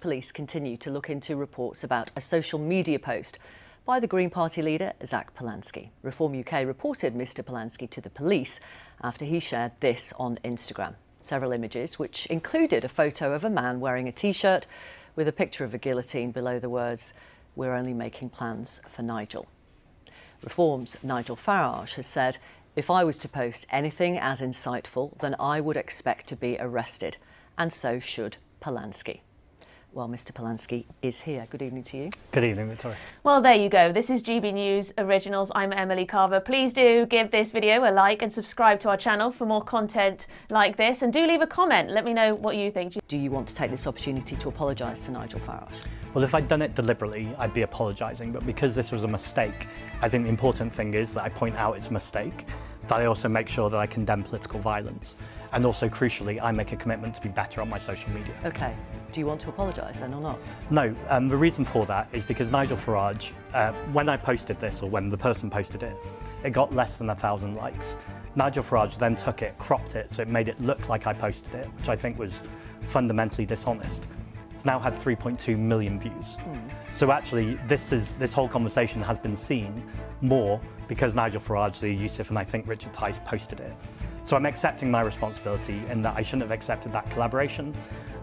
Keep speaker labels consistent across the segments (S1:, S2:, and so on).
S1: police continue to look into reports about a social media post by the Green Party leader, Zach Polanski. Reform UK reported Mr Polanski to the police after he shared this on Instagram. Several images, which included a photo of a man wearing a T-shirt with a picture of a guillotine below the words, "We're only making plans for Nigel." Reform's Nigel Farage has said, "If I was to post anything as insightful, then I would expect to be arrested, and so should Polanski." Well, Mr Polanski is here. Good evening to you.
S2: Good evening, Victoria.
S3: Well, there you go. This is GB News Originals. I'm Emily Carver. Please do give this video a like and subscribe to our channel for more content like this. And do leave a comment. Let me know what you think.
S1: Do you want to take this opportunity to apologise to Nigel Farage?
S2: Well, if I'd done it deliberately, I'd be apologising. But because this was a mistake, I think the important thing is that I point out it's a mistake, that I also make sure that I condemn political violence. And also, crucially, I make a commitment to be better on my social media.
S1: OK. Do you want to apologise then or not?
S2: No. The reason for that is because Nigel Farage, when I posted this, or when the person posted it, it got less than 1,000 likes. Nigel Farage then took it, cropped it, so it made it look like I posted it, which I think was fundamentally dishonest. It's now had 3.2 million views. So actually, this whole conversation has been seen more because Nigel Farage, the Yusuf, and I think Richard Tice posted it. So I'm accepting my responsibility in that I shouldn't have accepted that collaboration.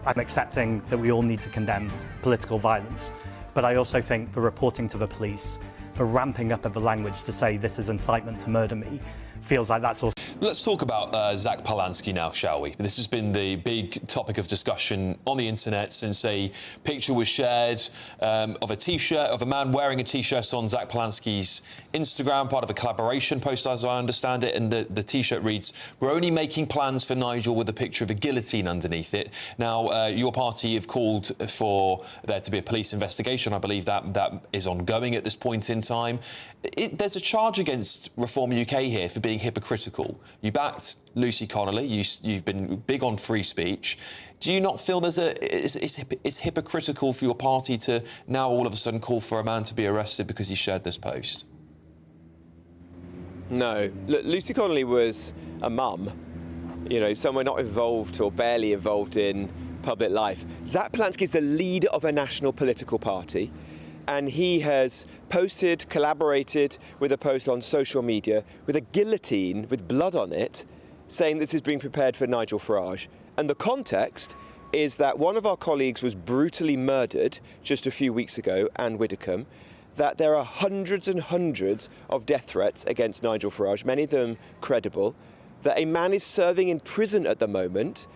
S2: I'm accepting that we all need to condemn political violence. But I also think the reporting to the police, the ramping up of the language to say this is incitement to murder me, feels like that's also...
S4: Let's talk about Zach Polanski now, shall we? This has been the big topic of discussion on the internet since a picture was shared of a T-shirt, of a man wearing a T-shirt on Zach Polanski's Instagram, part of a collaboration post, as I understand it, and the T-shirt reads, "We're only making plans for Nigel," with a picture of a guillotine underneath it. Now, your party have called for there to be a police investigation. I believe that is ongoing at this point in time. There's a charge against Reform UK here for being hypocritical. You backed Lucy Connolly. You've been big on free speech. Do you not feel it's hypocritical for your party to now all of a sudden call for a man to be arrested because he shared this post?
S5: No. Look, Lucy Connolly was a mum, someone not involved or barely involved in public life. Zach Polanski is the leader of a national political party, and he has posted, collaborated with a post on social media with a guillotine with blood on it, saying this is being prepared for Nigel Farage. And the context is that one of our colleagues was brutally murdered just a few weeks ago, Anne Widdecombe, that there are hundreds and hundreds of death threats against Nigel Farage, many of them credible, that a man is serving in prison at the moment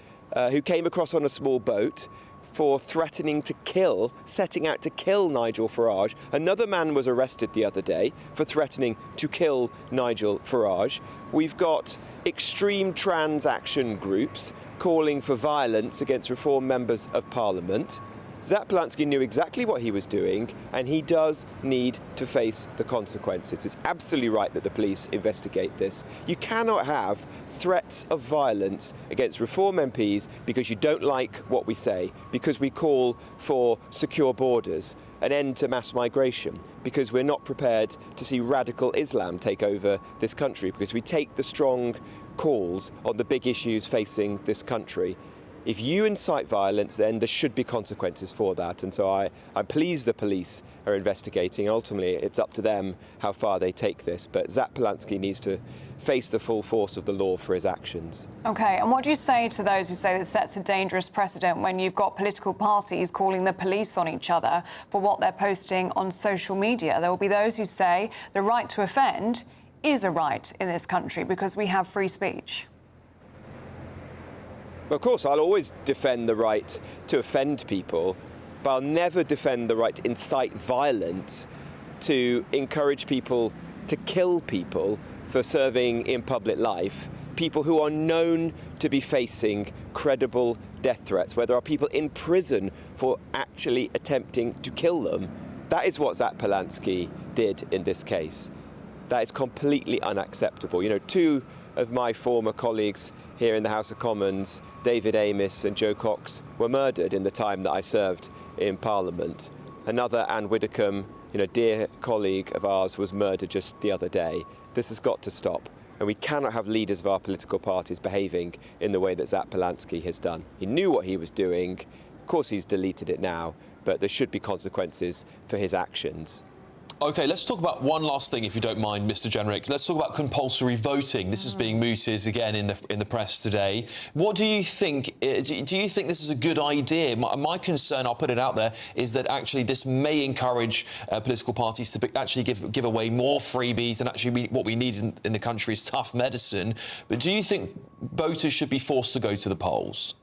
S5: who came across on a small boat for threatening to kill, setting out to kill Nigel Farage. Another man was arrested the other day for threatening to kill Nigel Farage. We've got extreme trans action groups calling for violence against Reform members of Parliament. Zach Polanski knew exactly what he was doing, and he does need to face the consequences. It's absolutely right that the police investigate this. You cannot have threats of violence against Reform MPs because you don't like what we say, because we call for secure borders, an end to mass migration, because we're not prepared to see radical Islam take over this country, because we take the strong calls on the big issues facing this country. If you incite violence, then there should be consequences for that. And so I'm pleased the police are investigating. Ultimately, it's up to them how far they take this. But Zach Polanski needs to face the full force of the law for his actions.
S6: OK, and what do you say to those who say that sets a dangerous precedent when you've got political parties calling the police on each other for what they're posting on social media? There will be those who say the right to offend is a right in this country because we have free speech.
S5: Of course, I'll always defend the right to offend people, but I'll never defend the right to incite violence, to encourage people to kill people for serving in public life, people who are known to be facing credible death threats, where there are people in prison for actually attempting to kill them. That is what Zach Polanski did in this case. That is completely unacceptable. Two of my former colleagues here in the House of Commons, David Amess and Joe Cox, were murdered in the time that I served in Parliament. Another, Anne Widdecombe, dear colleague of ours, was murdered just the other day. This has got to stop. And we cannot have leaders of our political parties behaving in the way that Zach Polanski has done. He knew what he was doing, Of course he's deleted it now, but there should be consequences for his actions.
S4: OK, let's talk about one last thing, if you don't mind, Mr Jenrick. Let's talk about compulsory voting. This is being mooted again in the press today. What do you think? Do you think this is a good idea? My concern, I'll put it out there, is that actually this may encourage political parties to actually give away more freebies, and actually what we need in the country is tough medicine. But do you think voters should be forced to go to the polls?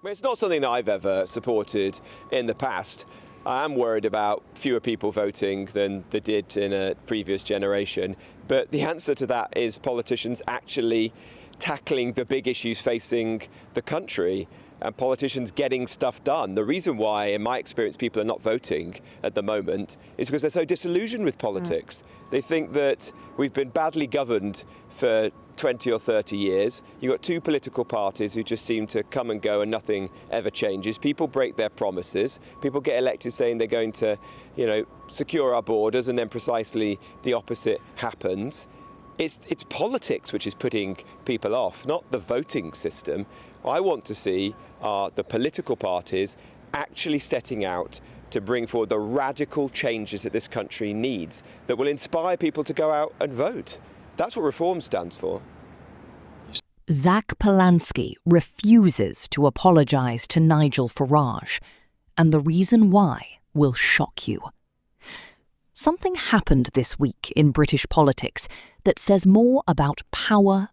S5: Well, it's not something that I've ever supported in the past. I am worried about fewer people voting than they did in a previous generation. But the answer to that is politicians actually tackling the big issues facing the country and politicians getting stuff done. The reason why, in my experience, people are not voting at the moment is because they're so disillusioned with politics. They think that we've been badly governed for 20 or 30 years. You've got two political parties who just seem to come and go and nothing ever changes. People break their promises. People get elected saying they're going to, secure our borders, and then precisely the opposite happens. It's politics which is putting people off, not the voting system. What I want to see are the political parties actually setting out to bring forward the radical changes that this country needs that will inspire people to go out and vote. That's what reform stands for.
S7: Zach Polanski refuses to apologise to Nigel Farage, and the reason why will shock you. Something happened this week in British politics that says more about power,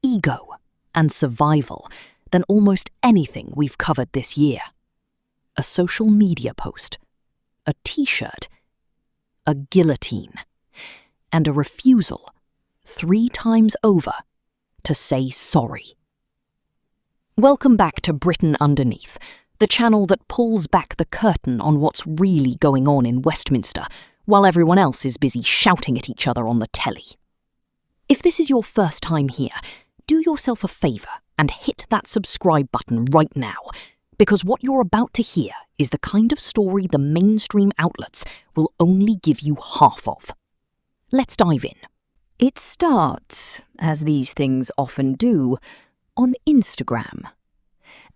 S7: ego, and survival than almost anything we've covered this year. A social media post, a T-shirt, a guillotine, and a refusal 3 times over to say sorry. Welcome back to Britain Underneath, the channel that pulls back the curtain on what's really going on in Westminster, while everyone else is busy shouting at each other on the telly. If this is your first time here, do yourself a favour and hit that subscribe button right now, because what you're about to hear is the kind of story the mainstream outlets will only give you half of. Let's dive in. It starts, as these things often do, on Instagram.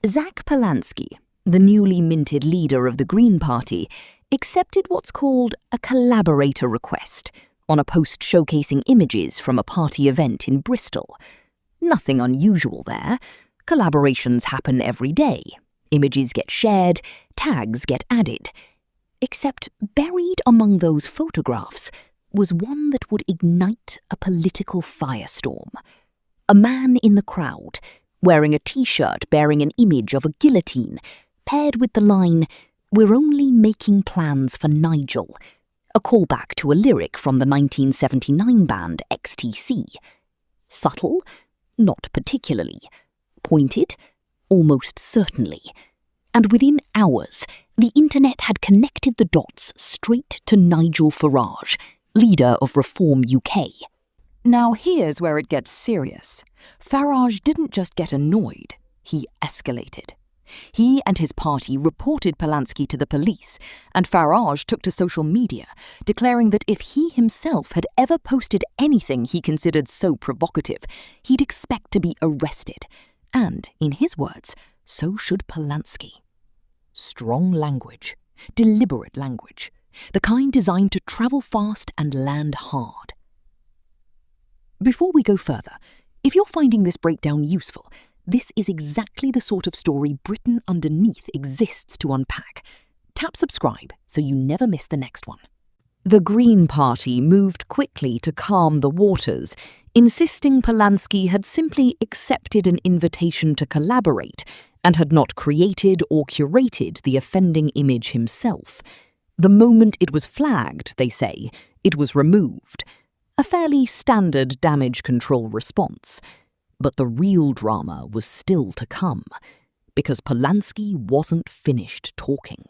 S7: Zach Polanski, the newly minted leader of the Green Party, accepted what's called a collaborator request on a post showcasing images from a party event in Bristol. Nothing unusual there. Collaborations happen every day. Images get shared, tags get added. Except buried among those photographs was one that would ignite a political firestorm. A man in the crowd, wearing a T-shirt bearing an image of a guillotine, paired with the line, "We're only making plans for Nigel," a callback to a lyric from the 1979 band XTC. Subtle? Not particularly. Pointed? Almost certainly. And within hours, the internet had connected the dots straight to Nigel Farage, leader of Reform UK.
S8: Now here's where it gets serious. Farage didn't just get annoyed, he escalated. He and his party reported Polanski to the police, and Farage took to social media, declaring that if he himself had ever posted anything he considered so provocative, he'd expect to be arrested. And, in his words, so should Polanski. Strong language, deliberate language, the kind designed to travel fast and land hard. Before we go further, if you're finding this breakdown useful, this is exactly the sort of story Britain Underneath exists to unpack. Tap subscribe so you never miss the next one. The Green Party moved quickly to calm the waters, insisting Polanski had simply accepted an invitation to collaborate and had not created or curated the offending image himself. The moment it was flagged, they say, it was removed. A fairly standard damage control response. But the real drama was still to come, because Polanski wasn't finished talking.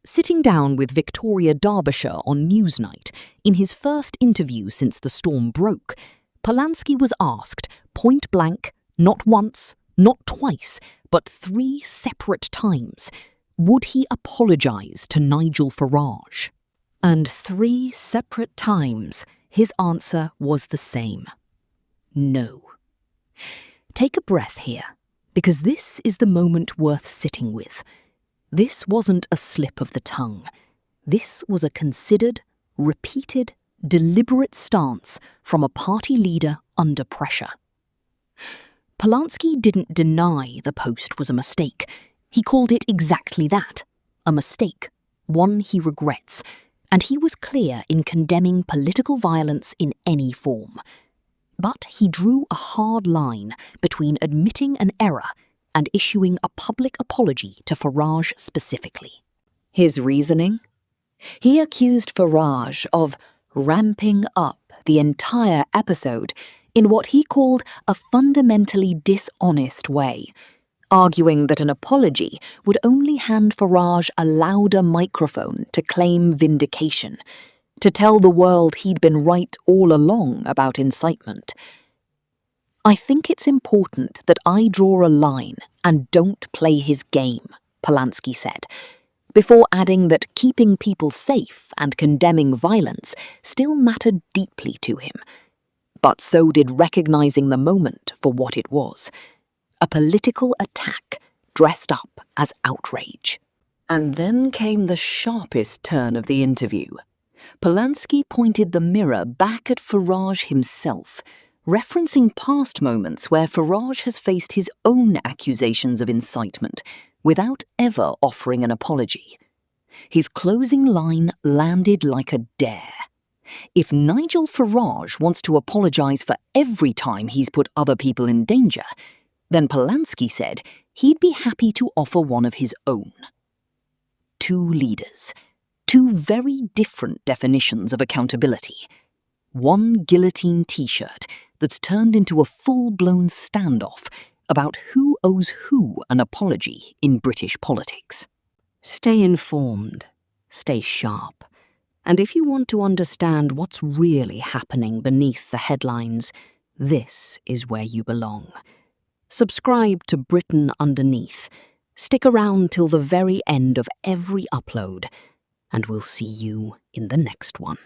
S8: Sitting down with Victoria Derbyshire on Newsnight, in his first interview since the storm broke, Polanski was asked, point blank, not once, not twice, but 3 separate times, would he apologise to Nigel Farage? And 3 separate times, his answer was the same. No. Take a breath here,
S7: Because this is the moment worth sitting with. This wasn't a slip of the tongue. This was a considered, repeated, deliberate stance from a party leader under pressure. Polanski didn't deny the post was a mistake. He called it exactly that, a mistake, one he regrets, and he was clear in condemning political violence in any form. But he drew a hard line between admitting an error and issuing a public apology to Farage specifically. His reasoning? He accused Farage of ramping up the entire episode in what he called a fundamentally dishonest way, arguing that an apology would only hand Farage a louder microphone to claim vindication, to tell the world he'd been right all along about incitement. "I think it's important that I draw a line and don't play his game," Polanski said, before adding that keeping people safe and condemning violence still mattered deeply to him. But so did recognizing the moment for what it was, a political attack dressed up as outrage. And then came the sharpest turn of the interview. Polanski pointed the mirror back at Farage himself, referencing past moments where Farage has faced his own accusations of incitement without ever offering an apology. His closing line landed like a dare. If Nigel Farage wants to apologise for every time he's put other people in danger, then Polanski said he'd be happy to offer one of his own. Two leaders, two very different definitions of accountability. One guillotine t-shirt that's turned into a full-blown standoff about who owes who an apology in British politics. Stay informed, stay sharp, and if you want to understand what's really happening beneath the headlines, this is where you belong. Subscribe to Britain Underneath. Stick around till the very end of every upload, and we'll see you in the next one.